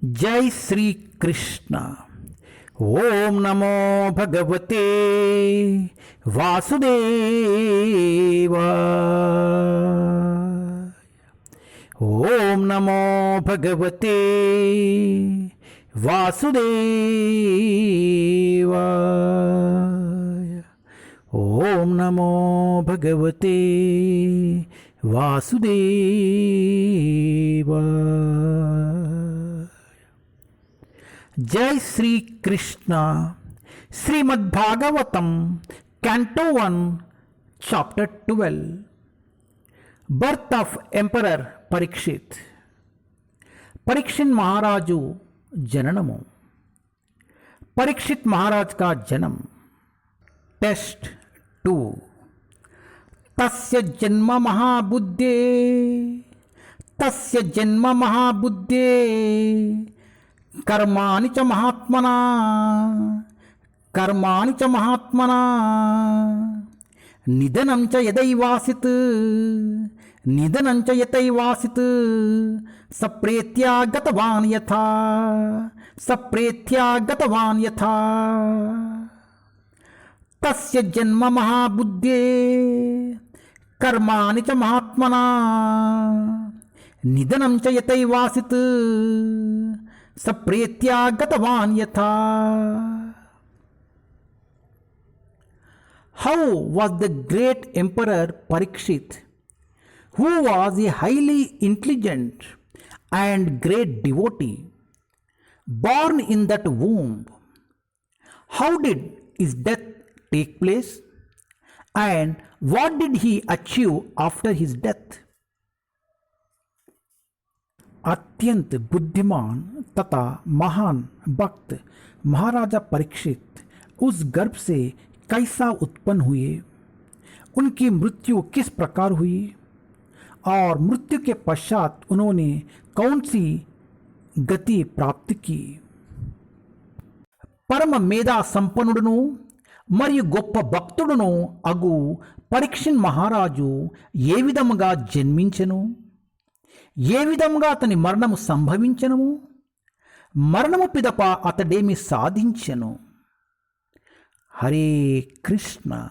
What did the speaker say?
जय श्री कृष्ण। ओम नमो भगवते वासुदेवाय। ओम नमो भगवते वासुदेवाय। ओम नमो भगवते वासुदेवाय। जय Shri Krishna. Srimad Bhagavatam canto 1 chapter 12 birth of emperor Parikshit. Parikshit महाराजु जननमु। परीक्षित महाराज का जन्म। टेस्ट 2। तस्य जन्म महाबुद्धे कर्माणि च महात्मना निधनं च यदैवासित् सप्रेत्या गतवान् यथा तस्य जन्म महाबुद्धे कर्माणि च महात्मना निधनं च यथैवासित् सप्रेत्या गतवान् यथा। How was the great emperor Parikshit, who was a highly intelligent and great devotee, born in that womb? How did his death take place, and what did he achieve after his death? अत्यंत बुद्धिमान तथा महान भक्त महाराजा परीक्षित उस गर्भ से कैसा उत्पन्न हुए, उनकी मृत्यु किस प्रकार हुई और मृत्यु के पश्चात उन्होंने कौन सी गति प्राप्त की। परम మేధా సంపన్నుడును మరియు గొప్ప భక్తుడును అగు పరీక్షిత్ మహారాజు ఏ విధముగా జన్మించెను, ఏ విధంగా అతని మరణము సంభవించెను, మరణము పిదప అతడేమి సాధించెను. హరే కృష్ణ.